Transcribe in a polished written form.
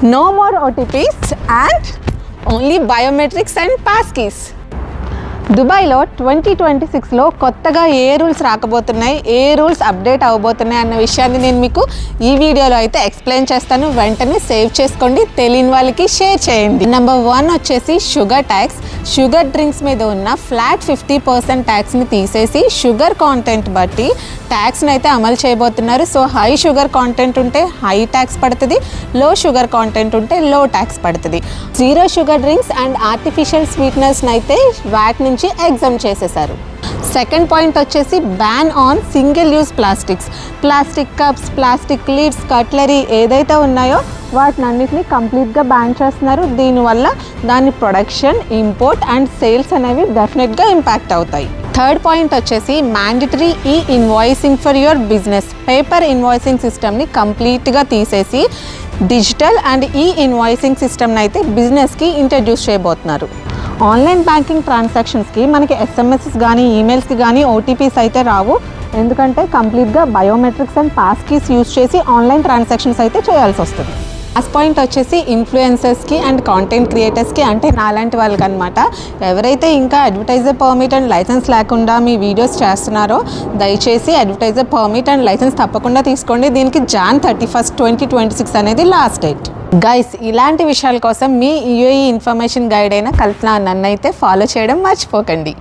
No more OTPs and only biometrics and passkeys. దుబాయ్లో 2026లో కొత్తగా ఏ rules రాకబోతున్నాయి, ఏ rules update అవ్వబోతున్నాయి అన్న విషయాన్ని నేను మీకు ఈ వీడియోలో అయితే ఎక్స్ప్లెయిన్ చేస్తాను. వెంటనే సేవ్ చేసుకోండి, తెలియని వాళ్ళకి షేర్ చేయండి. నెంబర్ 1 వచ్చేసి షుగర్ ట్యాక్స్. షుగర్ డ్రింక్స్ మీద ఉన్న ఫ్లాట్ 50% ట్యాక్స్ని తీసేసి షుగర్ కాంటెంట్ బట్టి ట్యాక్స్ని అయితే అమలు చేయబోతున్నారు. సో హై షుగర్ కాంటెంట్ ఉంటే హై ట్యాక్స్ పడుతుంది, లో షుగర్ కాంటెంట్ ఉంటే లో ట్యాక్స్ పడుతుంది. Zero sugar drinks and artificial స్వీట్నర్స్ని అయితే వ్యాట్ నుంచి ఎగ్జామ్ చేసేసారు. సెకండ్ పాయింట్ వచ్చేసి ban on single use plastics. Plastic cups, plastic lids, cutlery ఏదైతే ఉన్నాయో వాటిని అన్నిటిని కంప్లీట్గా బ్యాన్ చేస్తున్నారు. దీనివల్ల దాని ప్రొడక్షన్, ఇంపోర్ట్ అండ్ సేల్స్ అనేవి డెఫినెట్గా ఇంపాక్ట్ అవుతాయి. థర్డ్ పాయింట్ వచ్చేసి mandatory e invoicing for your business. Paper invoicing సిస్టమ్ని కంప్లీట్గా తీసేసి డిజిటల్ అండ్ ఈ ఇన్వాయిసింగ్ సిస్టమ్ని అయితే బిజినెస్కి ఇంట్రడ్యూస్ చేయబోతున్నారు. ఆన్లైన్ బ్యాంకింగ్ ట్రాన్సాక్షన్స్కి మనకి ఎస్ఎంఎస్స్ కానీ ఈమెయిల్స్కి కానీ ఓటీపీస్ అయితే రావు. ఎందుకంటే కంప్లీట్గా biometrics and pass keys use చేసి ఆన్లైన్ ట్రాన్సాక్షన్స్ అయితే చేయాల్సి వస్తుంది. లాస్ట్ పాయింట్ వచ్చేసి ఇన్ఫ్లుయెన్సర్స్కి అండ్ కాంటెంట్ క్రియేటర్స్కి, అంటే నాలాంటి వాళ్ళకి అనమాట. ఎవరైతే ఇంకా అడ్వర్టైజర్ పర్మిట్ అండ్ లైసెన్స్ లేకుండా మీ వీడియోస్ చేస్తున్నారో దయచేసి అడ్వర్టైజర్ పర్మిట్ అండ్ లైసెన్స్ తప్పకుండా తీసుకోండి. దీనికి Jan 31, 2026 అనేది లాస్ట్ డేట్. గైస్, ఇలాంటి విషయాల కోసం మీ UAE ఇన్ఫర్మేషన్ గైడ్ అయిన కల్పన నన్ను అయితే ఫాలో చేయడం మర్చిపోకండి.